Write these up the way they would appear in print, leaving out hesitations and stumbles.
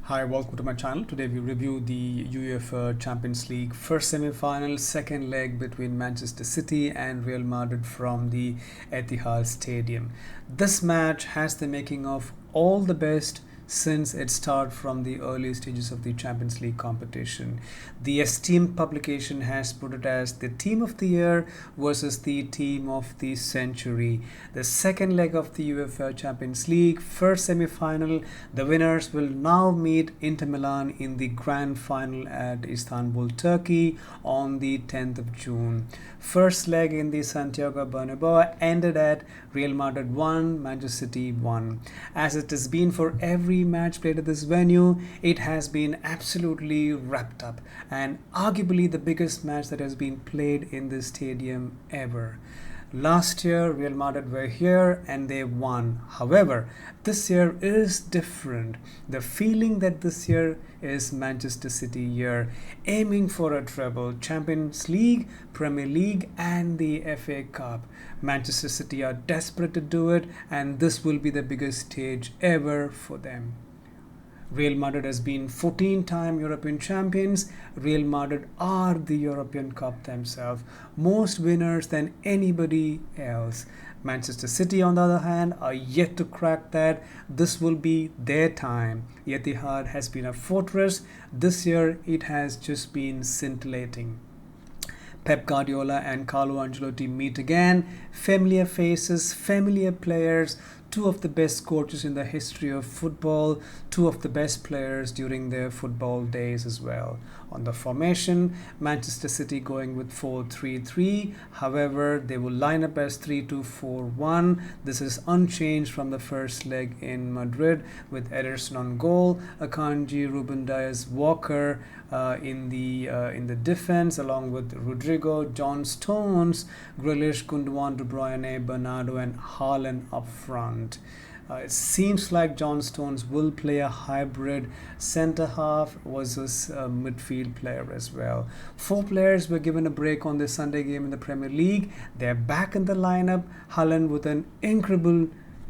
Hi, welcome to my channel. Today we review the UEFA Champions League first semi-final, second leg between Manchester City and Real Madrid from the Etihad Stadium. This match has the making of all the best since its start from the early stages of the Champions League competition. The esteemed publication has put it as the team of the year versus the team of the century. The second leg of the UEFA Champions League first semi-final, the winners will now meet Inter Milan in the grand final at Istanbul, Turkey on the 10th of June. First leg in the Santiago Bernabeu ended at Real Madrid 1, Manchester City 1. As it has been for every match played at this venue, it has been absolutely wrapped up and arguably the biggest match that has been played in this stadium ever. Last year, Real Madrid were here and they won. However, this year is different. The feeling that this year is Manchester City year, aiming for a treble, Champions League, Premier League and the FA Cup. Manchester City are desperate to do it, and this will be the biggest stage ever for them. Real Madrid has been 14-time European champions. Real Madrid are the European Cup themselves, most winners than anybody else. Manchester City, on the other hand, are yet to crack that. This will be their time. Etihad has been a fortress. This year, it has just been scintillating. Pep Guardiola and Carlo Ancelotti meet again. Familiar faces, familiar players, two of the best coaches in the history of football, two of the best players during their football days as well. On the formation, Manchester City going with 4-3-3. However, they will line up as 3-2-4-1. This is unchanged from the first leg in Madrid, with Ederson on goal, Akanji, Ruben Dias, Walker in the defense, along with Rodrigo, John Stones, Grealish, Gundogan, De Bruyne, Bernardo and Haaland up front. It seems like John Stones will play a hybrid centre half versus a midfield player as well. Four players were given a break on this Sunday game in the Premier League. They're back in the lineup. Haaland with an incredible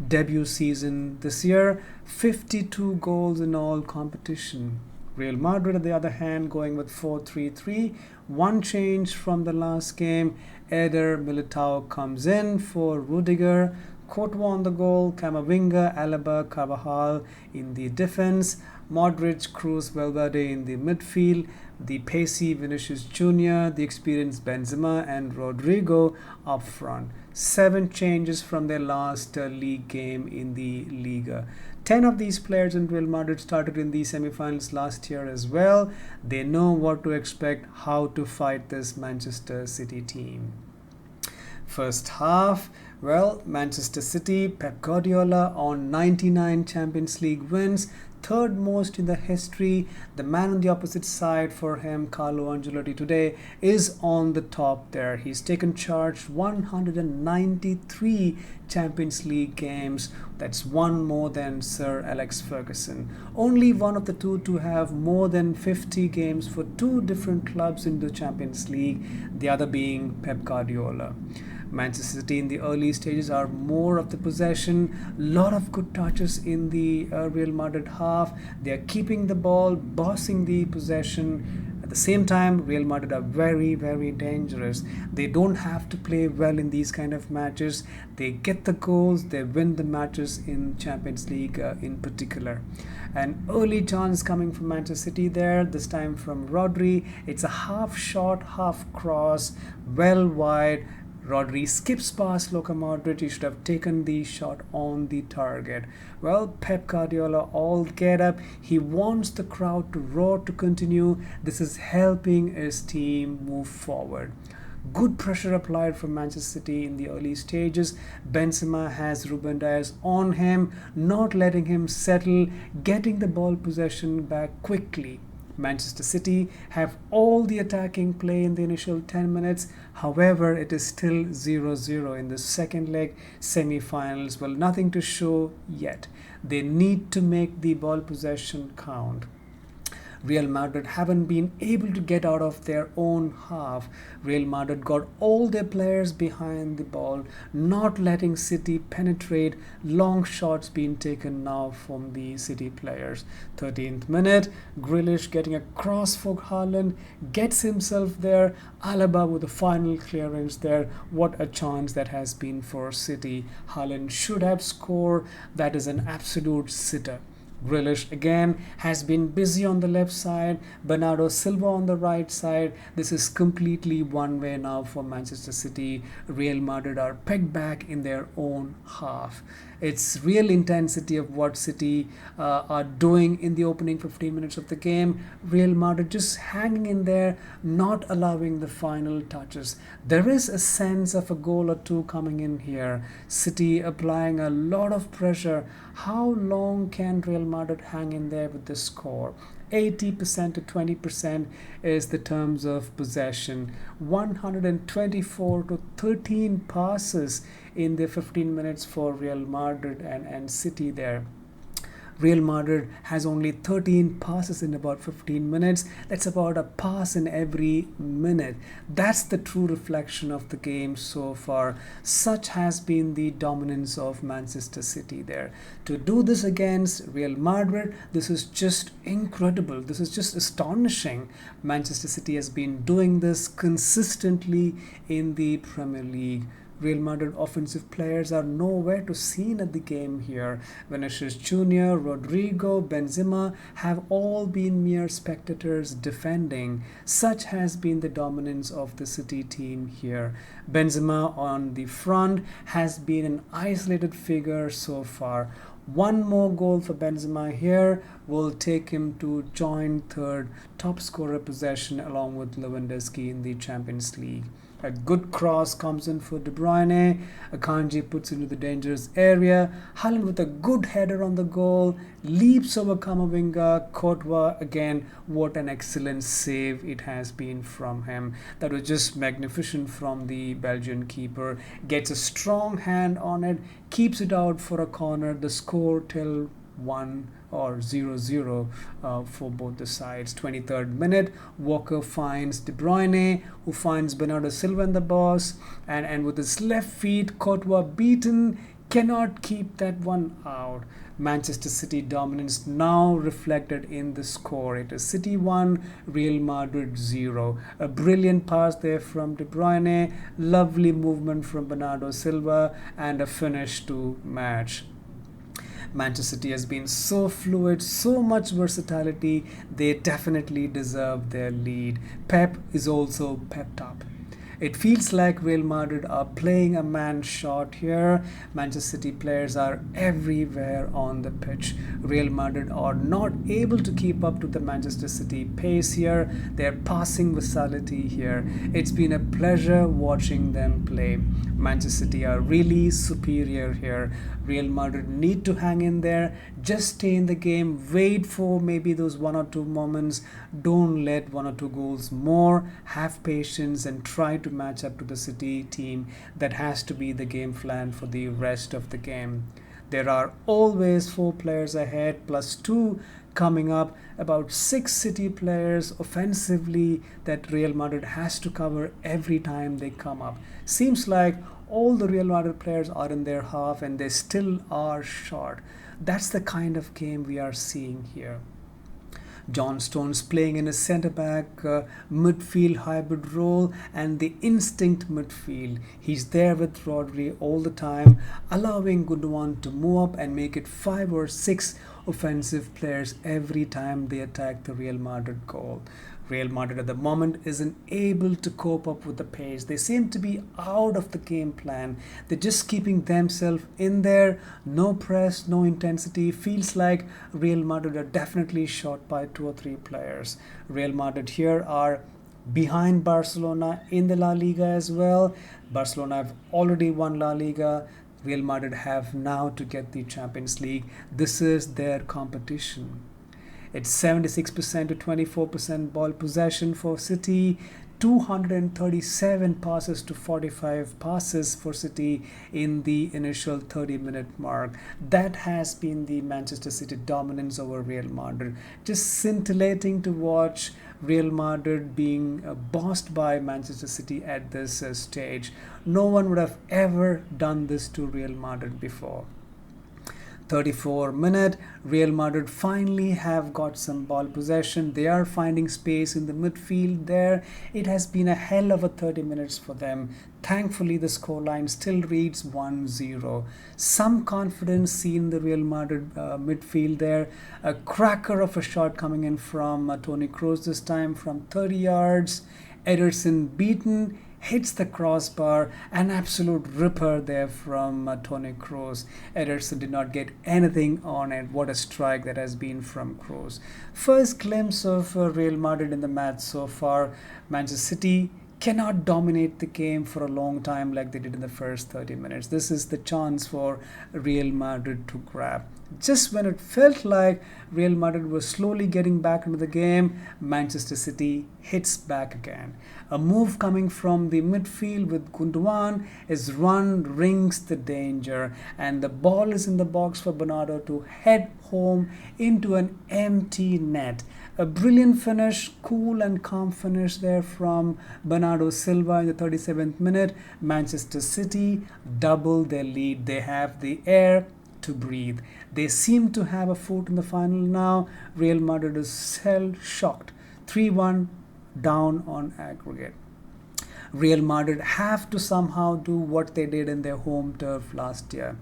debut season this year, 52 goals in all competition. Real Madrid, on the other hand, going with 4-3-3. One change from the last game. Eder Militao comes in for Rudiger. Courtois on the goal, Camavinga, Alaba, Carvajal in the defense, Modric, Kroos, Valverde in the midfield, the pacey Vinicius Jr., the experienced Benzema and Rodrigo up front. 7 changes from their last league game in the Liga. 10 of these players in Real Madrid started in the semi-finals last year as well. They know what to expect, how to fight this Manchester City team. First half, well, Manchester City, Pep Guardiola on 99 Champions League wins, third most in the history. The man on the opposite side for him, Carlo Ancelotti, today is on the top there. He's taken charge, 193 Champions League games. That's one more than Sir Alex Ferguson. Only one of the two to have more than 50 games for two different clubs in the Champions League, the other being Pep Guardiola. Manchester City in the early stages are more of the possession. Lot of good touches in the Real Madrid half. They are keeping the ball, bossing the possession. At the same time, Real Madrid are very, very dangerous. They don't have to play well in these kind of matches. They get the goals, they win the matches in Champions League in particular. An early chance coming from Manchester City there, this time from Rodri. It's a half shot, half cross, well wide. Rodri skips past Luka Modric. He should have taken the shot on the target. Well, Pep Guardiola all get up. He wants the crowd to roar to continue. This is helping his team move forward. Good pressure applied from Manchester City in the early stages. Benzema has Ruben Dias on him, not letting him settle, getting the ball possession back quickly. Manchester City have all the attacking play in the initial 10 minutes. However, it is still 0-0 in the second leg semi-finals. Well, nothing to show yet. They need to make the ball possession count. Real Madrid haven't been able to get out of their own half. Real Madrid got all their players behind the ball, not letting City penetrate. Long shots being taken now from the City players. 13th minute, Grealish getting a cross for Haaland, gets himself there. Alaba with the final clearance there. What a chance that has been for City. Haaland should have scored. That is an absolute sitter. Grealish again has been busy on the left side, Bernardo Silva on the right side. This is completely one way now for Manchester City. Real Madrid are pegged back in their own half. It's real intensity of what City are doing in the opening 15 minutes of the game. Real Madrid just hanging in there, not allowing the final touches. There is a sense of a goal or two coming in here. City applying a lot of pressure. How long can Real Madrid hang in there with the score? 80% to 20% is the terms of possession. 124 to 13 passes in the 15 minutes for Real Madrid and City there. Real Madrid has only 13 passes in about 15 minutes. That's about a pass in every minute. That's the true reflection of the game so far. Such has been the dominance of Manchester City there. To do this against Real Madrid, this is just incredible. This is just astonishing. Manchester City has been doing this consistently in the Premier League. Real Madrid offensive players are nowhere to seen at the game here. Vinicius Jr., Rodrigo, Benzema have all been mere spectators defending. Such has been the dominance of the City team here. Benzema on the front has been an isolated figure so far. One more goal for Benzema here will take him to joint third top scorer possession along with Lewandowski in the Champions League. A good cross comes in for De Bruyne. Akanji puts into the dangerous area. Haaland with a good header on the goal. Leaps over Camavinga. Courtois again. What an excellent save it has been from him. That was just magnificent from the Belgian keeper. Gets a strong hand on it. Keeps it out for a corner. The score till 1 or 0-0 for both the sides. 23rd minute, Walker finds De Bruyne, who finds Bernardo Silva in the box, and with his left feet, Courtois beaten, cannot keep that one out. Manchester City dominance now reflected in the score. It is City 1, Real Madrid 0. A brilliant pass there from De Bruyne, lovely movement from Bernardo Silva, and a finish to match. Manchester City has been so fluid, so much versatility. They definitely deserve their lead. Pep is also pepped up. It feels like Real Madrid are playing a man shot here. Manchester City players are everywhere on the pitch. Real Madrid are not able to keep up to the Manchester City pace here. Their passing versatility here. It's been a pleasure watching them play. Manchester City are really superior here. Real Madrid need to hang in there. Just stay in the game. Wait for maybe those 1 or 2 moments. Don't let 1 or 2 goals more. Have patience and try to match up to the City team. That has to be the game plan for the rest of the game. There are always 4 players ahead plus 2 coming up. About 6 City players offensively that Real Madrid has to cover every time they come up. Seems like all the Real Madrid players are in their half and they still are short. That's the kind of game we are seeing here. John Stones playing in a centre-back midfield hybrid role and the instinct midfield. He's there with Rodri all the time, allowing Gundogan to move up and make it 5 or 6 offensive players every time they attack the Real Madrid goal. Real Madrid at the moment isn't able to cope up with the pace. They seem to be out of the game plan. They're just keeping themselves in there. No press, no intensity. Feels like Real Madrid are definitely short by 2 or 3 players. Real Madrid here are behind Barcelona in the La Liga as well. Barcelona have already won La Liga. Real Madrid have now to get the Champions League. This is their competition. It's 76% to 24% ball possession for City, 237 passes to 45 passes for City in the initial 30-minute mark. That has been the Manchester City dominance over Real Madrid. Just scintillating to watch Real Madrid being bossed by Manchester City at this stage. No one would have ever done this to Real Madrid before. 34 minute, Real Madrid finally have got some ball possession. They are finding space in the midfield there. It has been a hell of a 30 minutes for them. Thankfully, the scoreline still reads 1-0. Some confidence seen in the Real Madrid midfield there. A cracker of a shot coming in from Toni Kroos this time from 30 yards. Ederson beaten, hits the crossbar, an absolute ripper there from Toni Kroos. Ederson did not get anything on it. What a strike that has been from Kroos. First glimpse of Real Madrid in the match so far. Manchester City cannot dominate the game for a long time like they did in the first 30 minutes. This is the chance for Real Madrid to grab. Just when it felt like Real Madrid was slowly getting back into the game, Manchester City hits back again. A move coming from the midfield with Gundogan, his run rings the danger, and the ball is in the box for Bernardo to head home into an empty net. A brilliant finish, cool and calm finish there from Bernardo Silva in the 37th minute. Manchester City double their lead. They have the air to breathe. They seem to have a foot in the final now. Real Madrid is hell shocked. 3-1 down on aggregate. Real Madrid have to somehow do what they did in their home turf last year.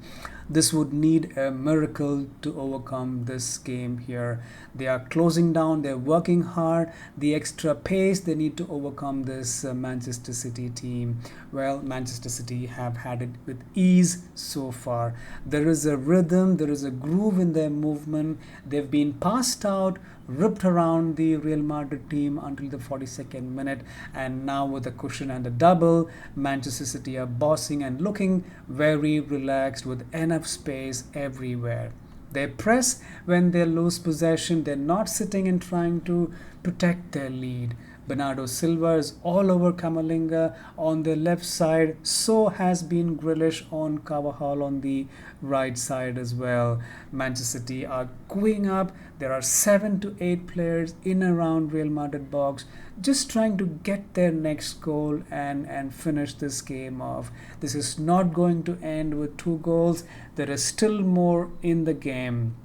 This would need a miracle to overcome this game here. They are closing down, they're working hard, the extra pace they need to overcome this Manchester City team. Well, Manchester City have had it with ease so far. There is a rhythm, there is a groove in their movement. They've been passed out, ripped around the Real Madrid team until the 42nd minute, and now with a cushion and a double, Manchester City are bossing and looking very relaxed with enough space everywhere. They press when they lose possession. They're not sitting and trying to protect their lead. Bernardo Silva is all over Camavinga on the left side. So has been Grealish on Carvajal on the right side as well. Manchester City are queuing up. There are 7 to 8 players in around Real Madrid box, just trying to get their next goal and finish this game off. This is not going to end with 2 goals. There is still more in the game.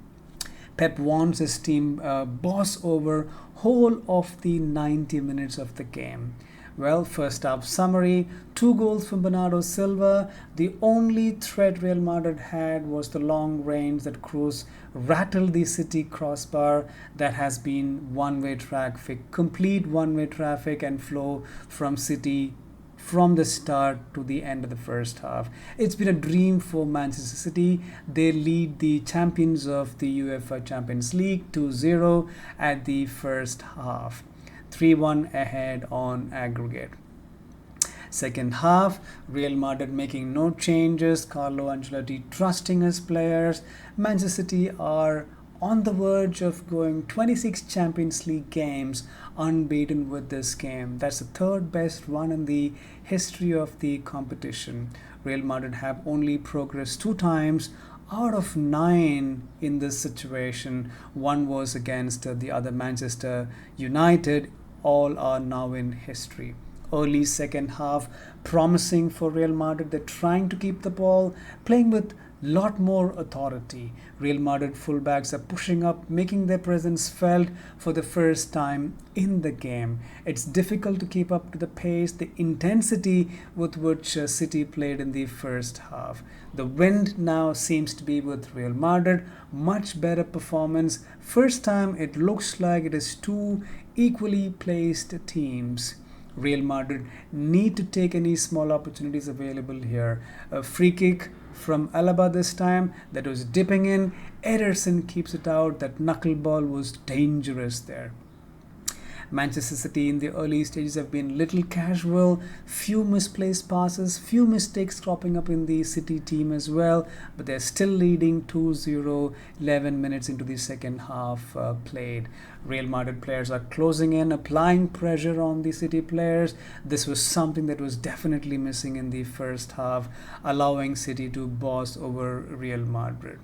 Pep wants his team boss over whole of the 90 minutes of the game. Well, first half summary, 2 goals from Bernardo Silva. The only threat Real Madrid had was the long range that Kroos rattled the City crossbar. That has been one-way traffic, complete one-way traffic and flow from City from the start to the end of the first half. It's been a dream for Manchester City. They lead the champions of the UEFA Champions League 2-0 at the first half. 3-1 ahead on aggregate. Second half, Real Madrid making no changes. Carlo Ancelotti trusting his players. Manchester City are on the verge of going 26 Champions League games unbeaten with this game. That's the 3rd best run in the history of the competition. Real Madrid have only progressed 2 times out of 9 in this situation. 1 was against the other Manchester United. All are now in history. Early second half promising for Real Madrid. They're trying to keep the ball, playing with lot more authority. Real Madrid fullbacks are pushing up, making their presence felt for the first time in the game. It's difficult to keep up to the pace, the intensity with which City played in the first half. The wind now seems to be with Real Madrid. Much better performance. First time it looks like it is 2 equally placed teams. Real Madrid need to take any small opportunities available here. A free kick from Alaba this time that was dipping in. Ederson keeps it out. That knuckleball was dangerous there. Manchester City in the early stages have been little casual, few misplaced passes, few mistakes cropping up in the City team as well, but they're still leading 2-0 11 minutes into the second half played. Real Madrid players are closing in, applying pressure on the City players. This was something that was definitely missing in the first half, allowing City to boss over Real Madrid.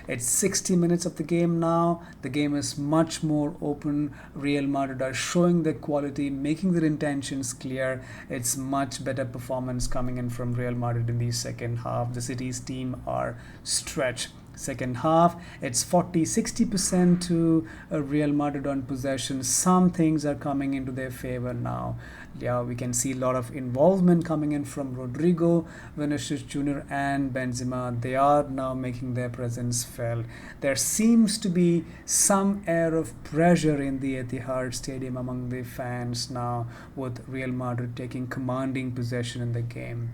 It's 60 minutes of the game now. The game is much more open. Real Madrid are showing their quality, making their intentions clear. It's much better performance coming in from Real Madrid in the second half. The City's team are stretched. Second half, it's 40-60% to Real Madrid on possession. Some things are coming into their favor now. Yeah, we can see a lot of involvement coming in from Rodrigo, Vinicius Jr. and Benzema. They are now making their presence felt. There seems to be some air of pressure in the Etihad Stadium among the fans now, with Real Madrid taking commanding possession in the game.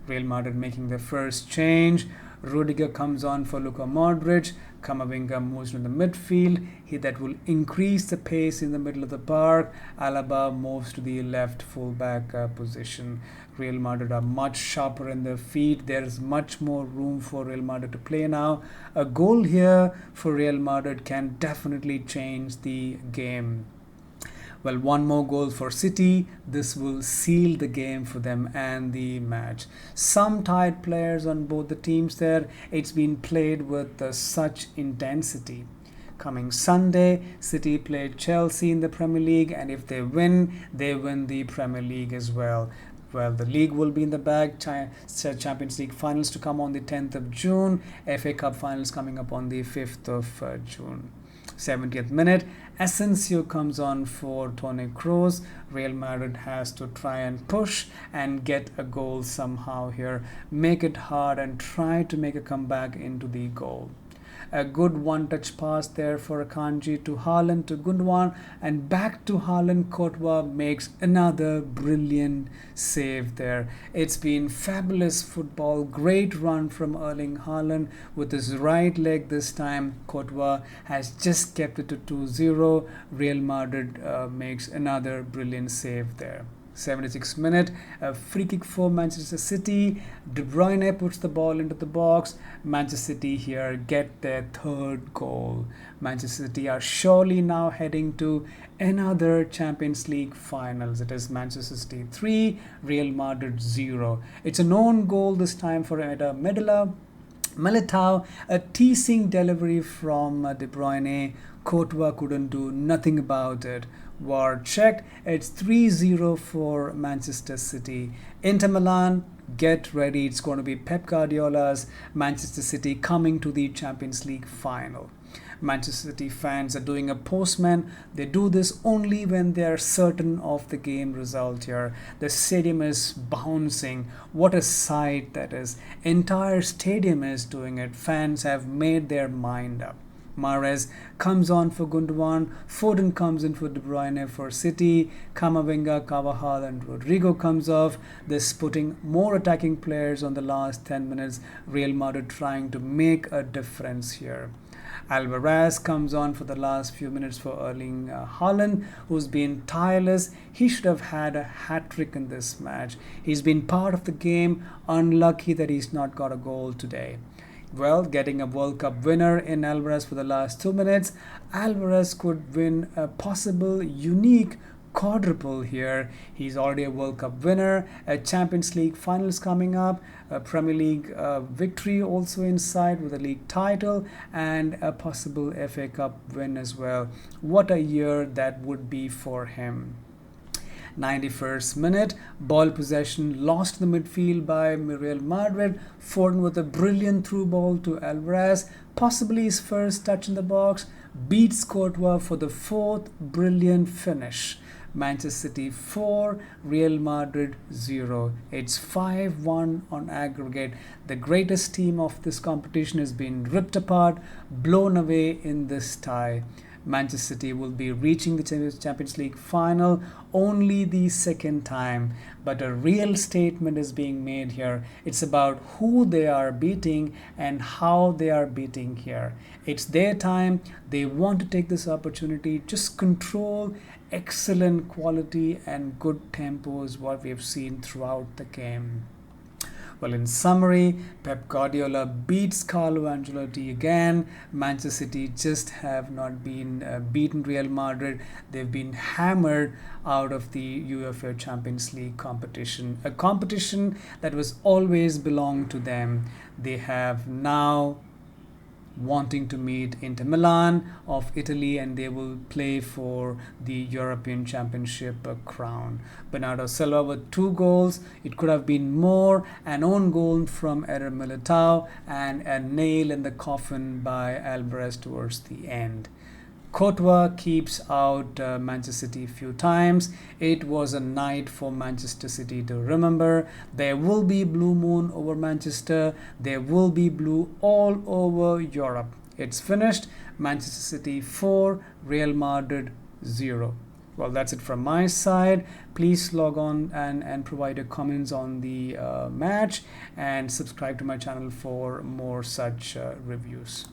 Real Madrid making their first change. Rudiger comes on for Luka Modric. Camavinga moves to the midfield. That will increase the pace in the middle of the park. Alaba moves to the left fullback position. Real Madrid are much sharper in their feet. There is much more room for Real Madrid to play now. A goal here for Real Madrid can definitely change the game. Well, one more goal for City. This will seal the game for them and the match. Some tired players on both the teams there. It's been played with such intensity. Coming Sunday, City played Chelsea in the Premier League, and if they win the Premier League as well. Well, the league will be in the bag. Champions League finals to come on the 10th of June. FA Cup finals coming up on the 5th of June. 70th minute, Asensio comes on for Toni Kroos. Real Madrid has to try and push and get a goal somehow here. Make it hard and try to make a comeback into the goal. A good one-touch pass there for Akanji to Haaland to Gundogan, and back to Haaland. Courtois makes another brilliant save there. It's been fabulous football. Great run from Erling Haaland with his right leg this time. Courtois has just kept it to 2-0. Real Madrid makes another brilliant save there. 76th minute, a free kick for Manchester City. De Bruyne puts the ball into the box. Manchester City here get their third goal. Manchester City are surely now heading to another Champions League finals. It is Manchester City 3, Real Madrid 0. It's a known goal this time for Militao, a teasing delivery from De Bruyne. Courtois couldn't do nothing about it. War checked. It's 3-0 for Manchester City. Inter Milan, get ready. It's going to be Pep Guardiola's Manchester City coming to the Champions League final. Manchester City fans are doing a postman. They do this only when they are certain of the game result here. The stadium is bouncing. What a sight that is. Entire stadium is doing it. Fans have made their mind up. Mahrez comes on for Gundogan. Foden comes in for De Bruyne for City. Camavinga, Carvajal and Rodrigo comes off. This putting more attacking players on the last 10 minutes. Real Madrid trying to make a difference here. Alvarez comes on for the last few minutes for Erling Haaland, who's been tireless. He should have had a hat-trick in this match. He's been part of the game. Unlucky that he's not got a goal today. Well, getting a World Cup winner in Alvarez for the last 2 minutes. Alvarez could win a possible unique quadruple here. He's already a World Cup winner, a Champions League finals coming up, a Premier League victory also in sight with a league title, and a possible FA Cup win as well. What a year that would be for him. 91st minute, ball possession lost in the midfield by Real Madrid. Foden with a brilliant through ball to Alvarez, possibly his first touch in the box, beats Courtois for the fourth brilliant finish. Manchester City 4, Real Madrid 0. It's 5-1 on aggregate. The greatest team of this competition has been ripped apart, blown away in this tie. Manchester City will be reaching the Champions League final only the second time. But a real statement is being made here. It's about who they are beating and how they are beating here. It's their time. They want to take this opportunity. Just control excellent quality and good tempo is what we have seen throughout the game. Well, in summary, Pep Guardiola beats Carlo Ancelotti again. Manchester City just have not been beaten Real Madrid. They've been hammered out of the UEFA Champions League competition, a competition that was always belonged to them. They have now wanting to meet Inter Milan of Italy, and they will play for the European Championship crown. Bernardo Silva with 2 goals. It could have been more. An own goal from Eder Militao and a nail in the coffin by Alvarez towards the end. Courtois keeps out Manchester City a few times. It was a night for Manchester City to remember. There will be blue moon over Manchester. There will be blue all over Europe. It's finished. Manchester City 4, Real Madrid 0. Well, that's it from my side. Please log on and provide your comments on the match and subscribe to my channel for more such reviews.